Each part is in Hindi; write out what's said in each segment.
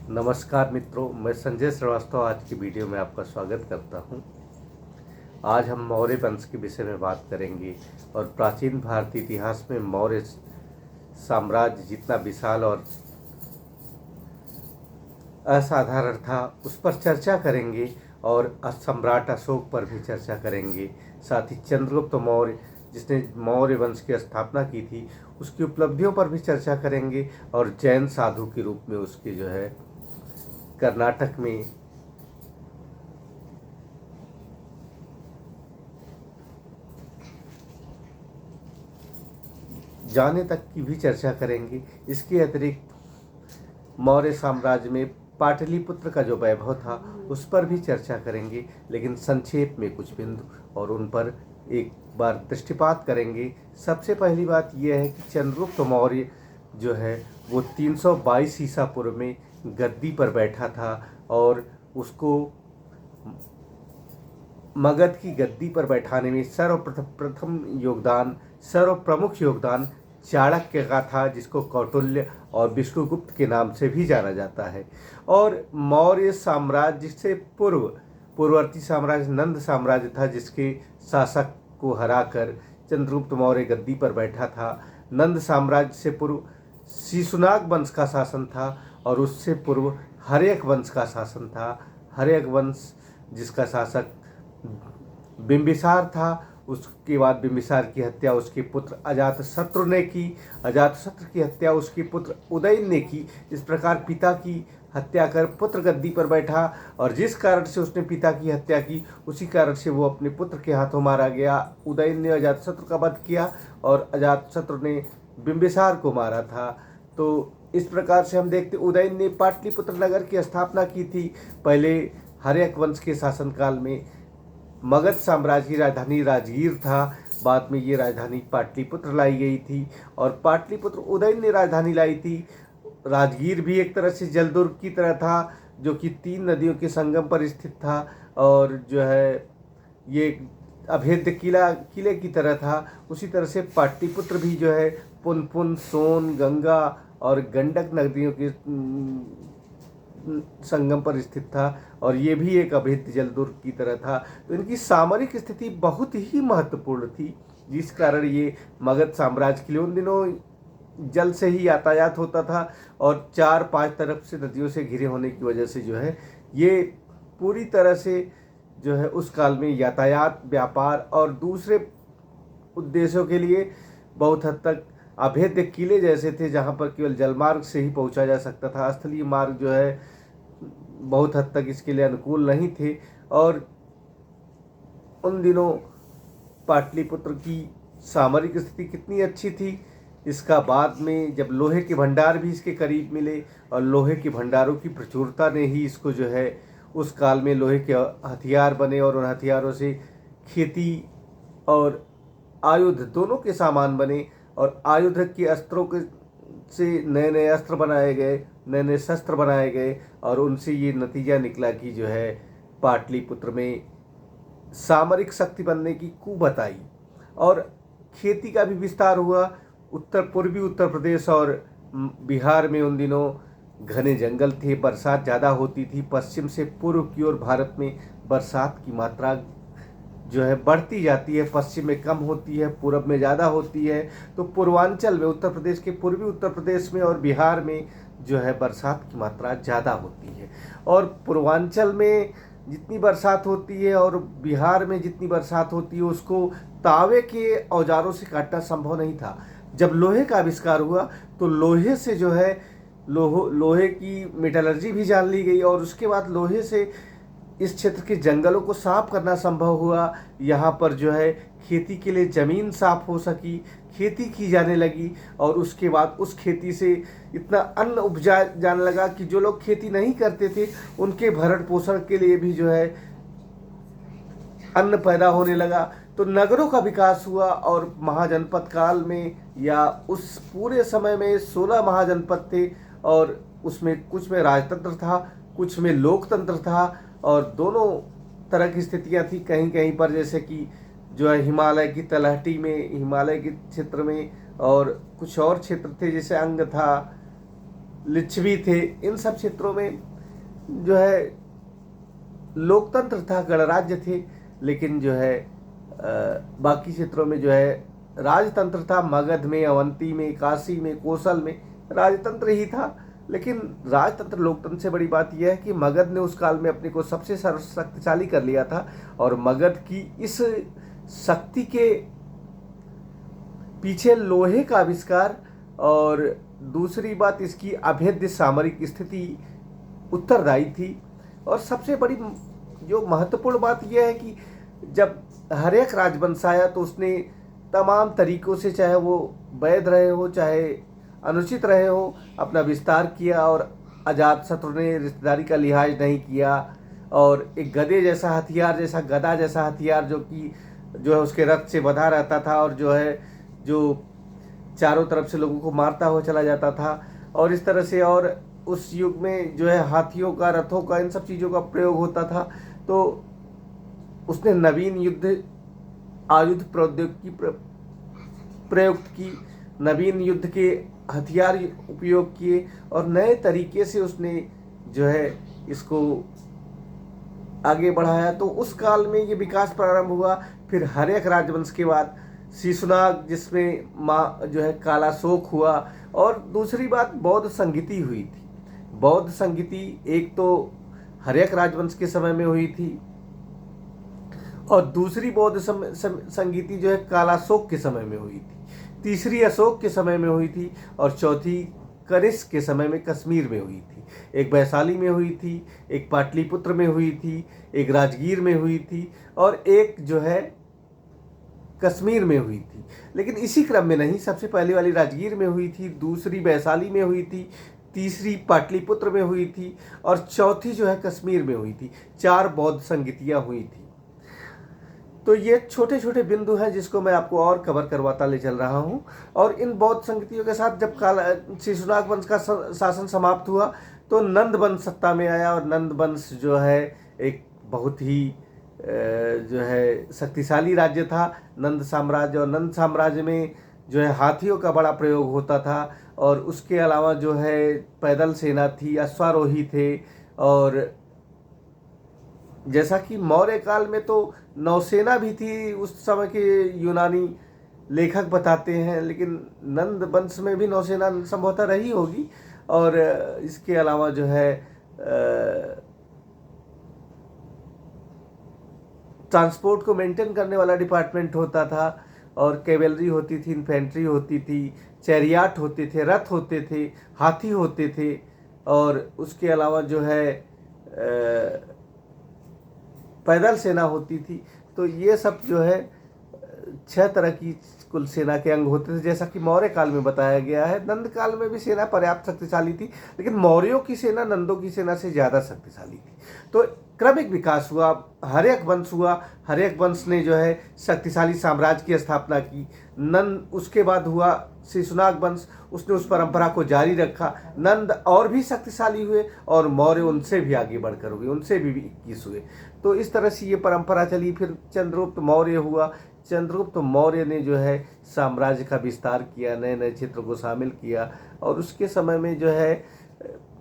नमस्कार मित्रों, मैं संजय श्रीवास्तव आज की वीडियो में आपका स्वागत करता हूं। आज हम मौर्य वंश के विषय में बात करेंगे और प्राचीन भारतीय इतिहास में मौर्य साम्राज्य जितना विशाल और असाधारण था उस पर चर्चा करेंगे और सम्राट अशोक पर भी चर्चा करेंगे। साथ ही चंद्रगुप्त मौर्य जिसने मौर्य वंश की स्थापना की थी उसकी उपलब्धियों पर भी चर्चा करेंगे और जैन साधु के रूप में उसके कर्नाटक में जाने तक की भी चर्चा करेंगे। इसके अतिरिक्त मौर्य साम्राज्य में पाटलिपुत्र का जो वैभव था उस पर भी चर्चा करेंगे, लेकिन संक्षेप में कुछ बिंदु और उन पर एक बार दृष्टिपात करेंगे। सबसे पहली बात यह है कि चंद्रगुप्त मौर्य जो है वो 322 ईसा पूर्व में गद्दी पर बैठा था और उसको मगध की गद्दी पर बैठाने में सर्वप्रमुख योगदान चाणक्य का था, जिसको कौटिल्य और विष्णुगुप्त के नाम से भी जाना जाता है। और मौर्य साम्राज्य से पूर्ववर्ती साम्राज्य नंद साम्राज्य था, जिसके शासक को हराकर चंद्रगुप्त मौर्य गद्दी पर बैठा था। नंद साम्राज्य से पूर्व शिशुनाग वंश का शासन था और उससे पूर्व हर्यक वंश का शासन था। हर्यक वंश जिसका शासक बिंबिसार था, उसके बाद बिंबिसार की हत्या उसके पुत्र अजातशत्रु ने की। अजातशत्रु की हत्या उसके पुत्र उदयन ने की। इस प्रकार पिता की हत्या कर पुत्र गद्दी पर बैठा और जिस कारण से उसने पिता की हत्या की उसी कारण से वो अपने पुत्र के हाथों मारा गया। उदयन ने अजातशत्रु का वध किया और अजातशत्रु ने बिंबिसार को मारा था। तो इस प्रकार से हम देखते उदयन ने पाटलिपुत्र नगर की स्थापना की थी। पहले हर्यक वंश के शासनकाल में मगध साम्राज्य की राजधानी राजगीर था, बाद में ये राजधानी पाटलिपुत्र लाई गई थी और पाटलिपुत्र उदयन ने राजधानी लाई थी। राजगीर भी एक तरह से जलदुर्ग की तरह था, जो कि 3 नदियों के संगम पर स्थित था और ये अभेद्य किले की तरह था। उसी तरह से पाटलिपुत्र भी पुनपुन, सोन, गंगा और गंडक नदियों के संगम पर स्थित था और ये भी एक अभेद्य जलदुर्ग की तरह था। तो इनकी सामरिक स्थिति बहुत ही महत्वपूर्ण थी, जिस कारण ये मगध साम्राज्य के लिए उन दिनों जल से ही यातायात होता था और 4-5 तरफ से नदियों से घिरे होने की वजह से ये पूरी तरह से उस काल में यातायात, व्यापार और दूसरे उद्देश्यों के लिए बहुत हद तक अभेद्य किले जैसे थे, जहाँ पर केवल जलमार्ग से ही पहुंचा जा सकता था। स्थलीय मार्ग बहुत हद तक इसके लिए अनुकूल नहीं थे। और उन दिनों पाटलिपुत्र की सामरिक स्थिति कितनी अच्छी थी इसका बाद में जब लोहे के भंडार भी इसके करीब मिले और लोहे के भंडारों की प्रचुरता ने ही इसको उस काल में लोहे के हथियार बने और उन हथियारों से खेती और आयुध दोनों के सामान बने और आयुध के अस्त्रों से नए नए अस्त्र बनाए गए, नए नए शस्त्र बनाए गए और उनसे ये नतीजा निकला कि पाटलिपुत्र में सामरिक शक्ति बनने की कुवत आई और खेती का भी विस्तार हुआ। पूर्वी उत्तर प्रदेश और बिहार में उन दिनों घने जंगल थे, बरसात ज़्यादा होती थी। पश्चिम से पूर्व की ओर भारत में बरसात की मात्रा बढ़ती जाती है, पश्चिम में कम होती है, पूर्व में ज़्यादा होती है। तो पूर्वांचल में उत्तर प्रदेश के पूर्वी उत्तर प्रदेश में और बिहार में बरसात की मात्रा ज़्यादा होती है और पूर्वांचल में जितनी बरसात होती है और बिहार में जितनी बरसात होती है उसको तावे के औजारों से काटना संभव नहीं था। जब लोहे का आविष्कार हुआ तो लोहे से लोहे की मेटलर्जी भी जान ली गई और उसके बाद लोहे से इस क्षेत्र के जंगलों को साफ करना संभव हुआ। यहाँ पर खेती के लिए ज़मीन साफ हो सकी, खेती की जाने लगी और उसके बाद उस खेती से इतना अन्न उपजा जाने लगा कि जो लोग खेती नहीं करते थे उनके भरण पोषण के लिए भी अन्न पैदा होने लगा। तो नगरों का विकास हुआ और महाजनपद काल में या उस पूरे समय में 16 महाजनपद थे और उसमें कुछ में राजतंत्र था, कुछ में लोकतंत्र था और दोनों तरह की स्थितियां थी। कहीं कहीं पर जैसे कि हिमालय की तलहटी में, हिमालय के क्षेत्र में और कुछ और क्षेत्र थे जैसे अंग था लिच्छवी थे, इन सब क्षेत्रों में जो है लोकतंत्र था, गणराज्य थे, लेकिन जो है बाकी क्षेत्रों में जो है राजतंत्र था। मगध में, अवंती में, काशी में, कोसल में राजतंत्र ही था। लेकिन राजतंत्र लोकतंत्र से बड़ी बात यह है कि मगध ने उस काल में अपने को सबसे सर्वशक्तिशाली कर लिया था, और मगध की इस शक्ति के पीछे लोहे का आविष्कार और दूसरी बात इसकी अभेद्य सामरिक स्थिति उत्तरदायी थी। और सबसे बड़ी जो महत्वपूर्ण बात यह है कि जब हर एक राजवंश आया तो उसने तमाम तरीकों से, चाहे वो वैध रहे हो चाहे अनुचित रहे हो, अपना विस्तार किया। और अजातशत्रु ने रिश्तेदारी का लिहाज नहीं किया, और एक गदे जैसा हथियार, जैसा गदा जैसा हथियार जो है उसके रथ से बंधा रहता था, और जो चारों तरफ से लोगों को मारता हुआ चला जाता था। और इस तरह से, और उस युग में जो है हाथियों का, रथों का, इन सब चीज़ों का प्रयोग होता था। तो उसने नवीन आयुध प्रौद्योगिकी प्रयुक्त की, नवीन युद्ध के हथियार उपयोग किए, और नए तरीके से उसने जो है इसको आगे बढ़ाया। तो उस काल में ये विकास प्रारंभ हुआ। फिर हर एक राजवंश के बाद शीशुनाग, जिसमें जो है कालाशोक हुआ। और दूसरी बात बौद्ध संगीति हुई थी। बौद्ध संगीति एक तो हर एक राजवंश के समय में हुई थी, और दूसरी बौद्ध संगीति जो है कालाशोक के समय में हुई थी, तीसरी अशोक के समय में हुई थी, और चौथी कनिष्क के समय में कश्मीर में हुई थी। एक वैशाली में हुई थी, एक पाटलिपुत्र में हुई थी, एक राजगीर में हुई थी, और एक जो है कश्मीर में हुई थी। लेकिन इसी क्रम में नहीं, सबसे पहले वाली राजगीर में हुई थी, दूसरी वैशाली में हुई थी, तीसरी पाटलिपुत्र में हुई थी, और चौथी जो है कश्मीर में हुई थी। 4 बौद्ध संगीतियाँ हुई थी। तो ये छोटे छोटे बिंदु हैं जिसको मैं आपको और कवर करवाता ले चल रहा हूँ। और इन बौद्ध संगीतियों के साथ जब शीशुनाग वंश का शासन समाप्त हुआ तो नंद वंश सत्ता में आया, और नंद वंश जो है एक बहुत ही जो है शक्तिशाली राज्य था, नंद साम्राज्य। और नंद साम्राज्य में जो है हाथियों का बड़ा प्रयोग होता था, और उसके अलावा जो है पैदल सेना थी, अश्वारोही थे। और जैसा कि मौर्य काल में तो नौसेना भी थी, उस समय के यूनानी लेखक बताते हैं, लेकिन नंद वंश में भी नौसेना संभवतः रही होगी। और इसके अलावा जो है ट्रांसपोर्ट को मेंटेन करने वाला डिपार्टमेंट होता था, और कैवेलरी होती थी, इन्फेंट्री होती थी, चैरियाट होते थे, रथ होते थे, हाथी होते थे। और उसके अलावा जो है पैदल सेना होती थी। तो ये सब जो है 6 तरह की कुल सेना के अंग होते थे, जैसा कि मौर्य काल में बताया गया है। नंद काल में भी सेना पर्याप्त शक्तिशाली थी, लेकिन मौर्यों की सेना नंदों की सेना से ज़्यादा शक्तिशाली थी। तो क्रमिक विकास हुआ, हर एक वंश हुआ, हर एक वंश ने जो है शक्तिशाली साम्राज्य की स्थापना की। नंद, उसके बाद हुआ शीशुनाग वंश, उसने उस परंपरा को जारी रखा। नंद और भी शक्तिशाली हुए, और मौर्य उनसे भी आगे बढ़कर हुए, उनसे भी 21 हुए। तो इस तरह से ये परंपरा चली। फिर चंद्रगुप्त मौर्य हुआ। चंद्रगुप्त मौर्य ने जो है साम्राज्य का विस्तार किया, नए नए क्षेत्रों को शामिल किया। और उसके समय में जो है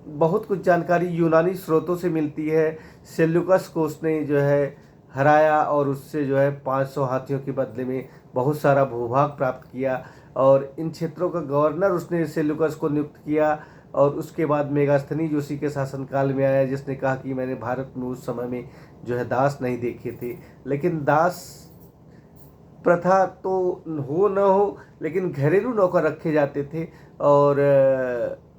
बहुत कुछ जानकारी यूनानी स्रोतों से मिलती है। सेल्यूकस को उसने जो है हराया, और उससे जो है 500 हाथियों के बदले में बहुत सारा भूभाग प्राप्त किया। और इन क्षेत्रों का गवर्नर उसने सेल्यूकस को नियुक्त किया। और उसके बाद मेगास्थनीज उसी के शासनकाल में आया, जिसने कहा कि मैंने भारत में उस समय में जो है दास नहीं देखे थे। लेकिन दास प्रथा तो हो न हो, लेकिन घरेलू नौकर रखे जाते थे। और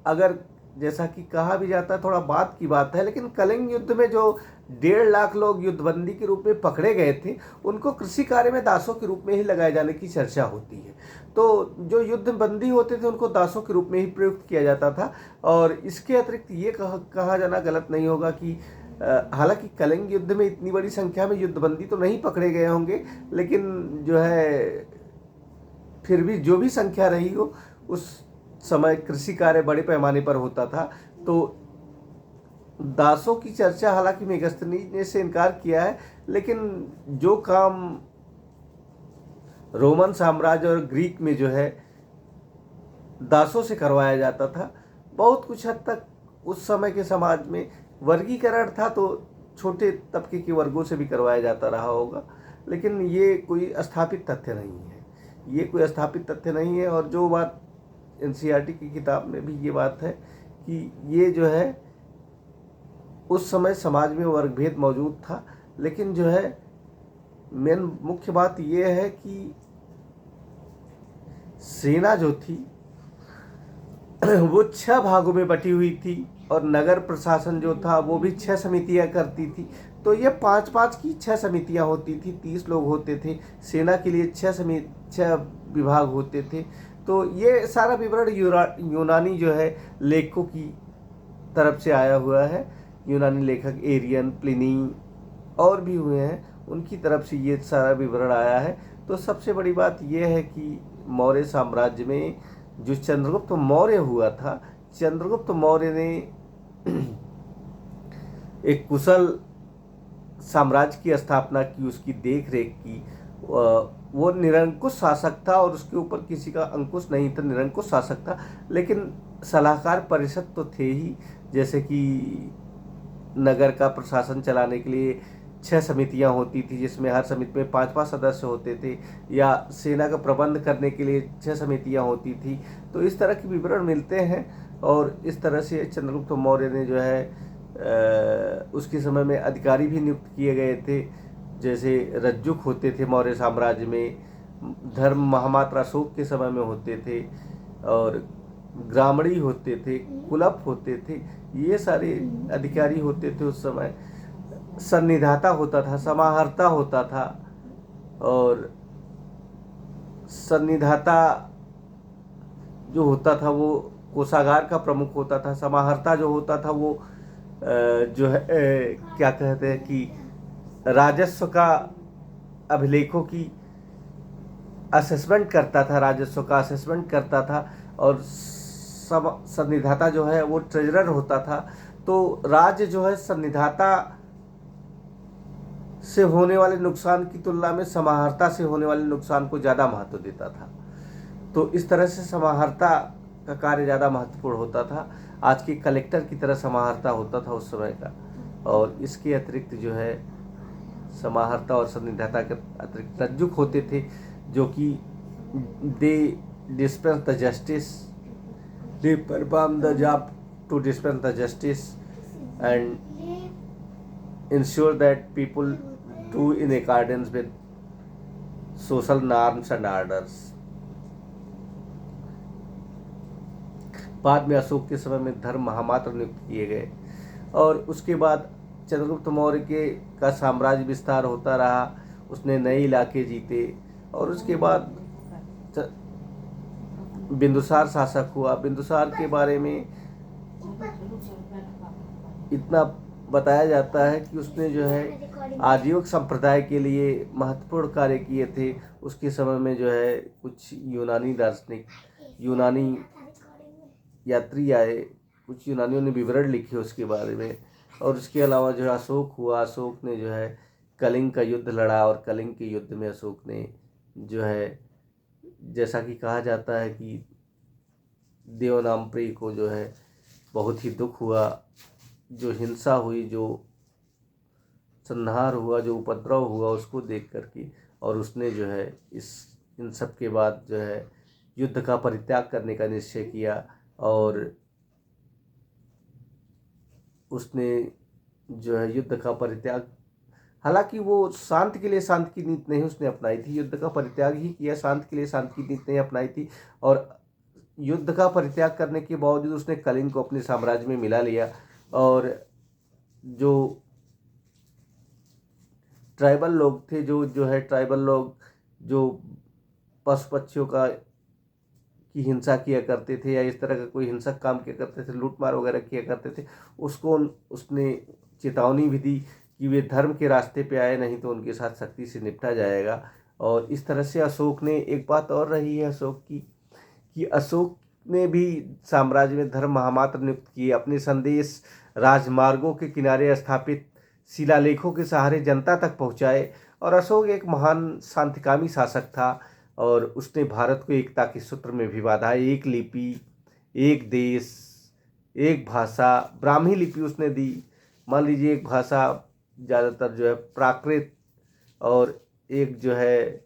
अगर जैसा कि कहा भी जाता है, थोड़ा बात की बात है, लेकिन कलिंग युद्ध में जो 1.5 लाख लोग युद्धबंदी के रूप में पकड़े गए थे, उनको कृषि कार्य में दासों के रूप में ही लगाए जाने की चर्चा होती है। तो जो युद्धबंदी होते थे उनको दासों के रूप में ही प्रयुक्त किया जाता था। और इसके अतिरिक्त ये कहा जाना गलत नहीं होगा कि हालांकि कलिंग युद्ध में इतनी बड़ी संख्या में युद्धबंदी तो नहीं पकड़े गए होंगे, लेकिन जो है फिर भी जो भी संख्या रही हो, उस समय कृषि कार्य बड़े पैमाने पर होता था। तो दासों की चर्चा हालांकि मेगास्थनीज ने से इनकार किया है, लेकिन जो काम रोमन साम्राज्य और ग्रीक में जो है दासों से करवाया जाता था, बहुत कुछ हद तक उस समय के समाज में वर्गीकरण था, तो छोटे तबके के वर्गों से भी करवाया जाता रहा होगा, लेकिन ये कोई स्थापित तथ्य नहीं है। ये कोई स्थापित तथ्य नहीं है। और जो बात एनसीईआरटी की किताब में भी ये बात है कि ये जो है उस समय समाज में वर्गभेद मौजूद था, लेकिन जो है मेन मुख्य बात ये है कि सेना जो थी वो 6 भागों में बटी हुई थी, और नगर प्रशासन जो था वो भी 6 समितियां करती थी। तो ये 5-5 की 6 समितियां होती थी, 30 लोग होते थे। सेना के लिए 6 विभाग होते थे। तो ये सारा विवरण यूनानी जो है लेखकों की तरफ से आया हुआ है। यूनानी लेखक एरियन, प्लिनी और भी हुए हैं, उनकी तरफ से ये सारा विवरण आया है। तो सबसे बड़ी बात यह है कि मौर्य साम्राज्य में जो चंद्रगुप्त मौर्य हुआ था, चंद्रगुप्त मौर्य ने एक कुशल साम्राज्य की स्थापना की, उसकी देख रेख की। वो निरंकुश शासक था और उसके ऊपर किसी का अंकुश नहीं था, निरंकुश शासक था। लेकिन सलाहकार परिषद तो थे ही, जैसे कि नगर का प्रशासन चलाने के लिए 6 समितियां होती थी, जिसमें हर समिति में 5-5 सदस्य होते थे, या सेना का प्रबंध करने के लिए 6 समितियां होती थी। तो इस तरह के विवरण मिलते हैं, और इस तरह से चंद्रगुप्त मौर्य ने जो है उसके समय में अधिकारी भी नियुक्त किए गए थे। जैसे रज्जुक होते थे मौर्य साम्राज्य में, धर्म महामात्र अशोक के समय में होते थे, और ग्रामणी होते थे, कुलप होते थे, ये सारे अधिकारी होते थे उस समय। सन्निधाता होता था, समाहर्ता होता था, और सन्निधाता जो होता था वो कोषागार का प्रमुख होता था। समाहर्ता जो होता था वो जो है क्या कहते हैं कि राजस्व का अभिलेखों की असेसमेंट करता था, राजस्व का असेसमेंट करता था। और सन्निधाता जो है वो ट्रेजरर होता था। तो राज्य जो है सन्निधाता से होने वाले नुकसान की तुलना में समाहर्ता से होने वाले नुकसान को ज़्यादा महत्व देता था। तो इस तरह से समाहर्ता का कार्य ज़्यादा महत्वपूर्ण होता था। आज के कलेक्टर की तरह समाहर्ता होता था उस समय का। और इसके अतिरिक्त जो है समाहर्ता और सन्निधाता के अतिरिक्त रज्जुक होते थे, जो कि they dispense the justice, they perform the job to dispense the justice and ensure that people do in accordance with social norms and orders. बाद में अशोक के समय में धर्म महामात्र नियुक्त किए गए, और उसके बाद चंद्रगुप्त मौर्य के का साम्राज्य विस्तार होता रहा। उसने नए इलाके जीते, और उसके बाद बिंदुसार शासक हुआ। बिंदुसार के बारे में इतना बताया जाता है कि उसने जो है आजीवक संप्रदाय के लिए महत्वपूर्ण कार्य किए थे। उसके समय में जो है कुछ यूनानी दार्शनिक, यूनानी यात्री आए, कुछ यूनानियों ने विवरण लिखे उसके बारे में। और उसके अलावा जो है अशोक हुआ। अशोक ने जो है कलिंग का युद्ध लड़ा, और कलिंग के युद्ध में अशोक ने जो है, जैसा कि कहा जाता है कि देवनामप्रिय को जो है बहुत ही दुख हुआ, जो हिंसा हुई, जो संहार हुआ, जो उपद्रव हुआ, उसको देख करके। और उसने जो है इन सब के बाद जो है युद्ध का परित्याग करने का निश्चय किया, और उसने जो है युद्ध का परित्याग, हालांकि वो शांति के लिए शांति की नीति नहीं उसने अपनाई थी, युद्ध का परित्याग ही किया, शांति के लिए शांति की नीति नहीं अपनाई थी। और युद्ध का परित्याग करने के बावजूद उसने कलिंग को अपने साम्राज्य में मिला लिया। और जो ट्राइबल लोग थे, जो है ट्राइबल लोग जो पशु पक्षियों की हिंसा किया करते थे, या इस तरह का कोई हिंसक काम किया करते थे, लूटमार वगैरह किया करते थे, उसको उसने चेतावनी भी दी कि वे धर्म के रास्ते पे आए, नहीं तो उनके साथ सख्ती से निपटा जाएगा। और इस तरह से अशोक ने, एक बात और रही है अशोक की, कि अशोक ने भी साम्राज्य में धर्म महामात्र नियुक्त किए। अपने संदेश राजमार्गों के किनारे स्थापित शिलालेखों के सहारे जनता तक पहुंचाए। और अशोक एक महान शांतिकामी शासक था, और उसने भारत को एकता के सूत्र में भी बांधा। एक लिपि, एक देश, एक भाषा ब्राह्मी लिपि उसने दी। मान लीजिए एक भाषा ज़्यादातर जो है प्राकृत और एक जो है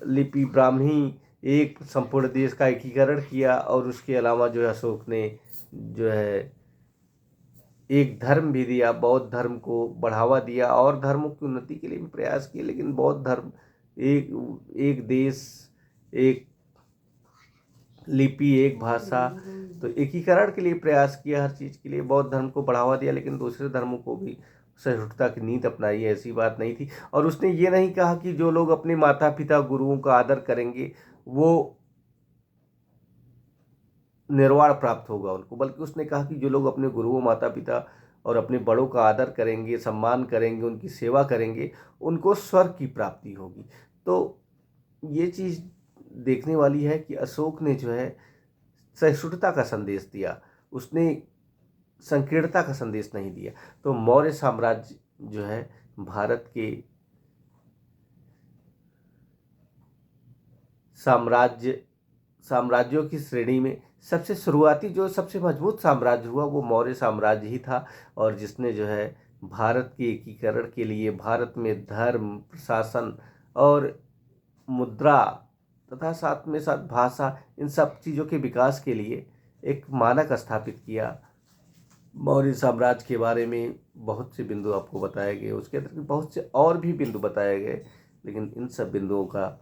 लिपि ब्राह्मी, एक संपूर्ण देश का एकीकरण किया। और उसके अलावा जो है अशोक ने जो है एक धर्म भी दिया, बौद्ध धर्म को बढ़ावा दिया और धर्मों की उन्नति के लिए भी प्रयास किए। लेकिन बौद्ध धर्म एक एक देश, एक लिपि, एक भाषा, तो एकीकरण के लिए प्रयास किया, हर चीज़ के लिए बौद्ध धर्म को बढ़ावा दिया। लेकिन दूसरे धर्मों को भी सहिष्णुता की नीति अपनाई, ऐसी बात नहीं थी। और उसने ये नहीं कहा कि जो लोग अपने माता पिता गुरुओं का आदर करेंगे वो निर्वाण प्राप्त होगा उनको, बल्कि उसने कहा कि जो लोग अपने गुरुओं, माता पिता और अपने बड़ों का आदर करेंगे, सम्मान करेंगे, उनकी सेवा करेंगे, उनको स्वर्ग की प्राप्ति होगी। तो ये चीज़ देखने वाली है कि अशोक ने जो है सहिष्णुता का संदेश दिया, उसने संकीर्णता का संदेश नहीं दिया। तो मौर्य साम्राज्य जो है भारत के साम्राज्यों की श्रेणी में सबसे शुरुआती जो सबसे मजबूत साम्राज्य हुआ वो मौर्य साम्राज्य ही था। और जिसने जो है भारत के एकीकरण के लिए, भारत में धर्म, प्रशासन और मुद्रा तथा साथ में साथ भाषा, इन सब चीज़ों के विकास के लिए एक मानक स्थापित किया। मौर्य साम्राज्य के बारे में बहुत से बिंदु आपको बताए गए, उसके अंदर बहुत से और भी बिंदु बताए गए, लेकिन इन सब बिंदुओं का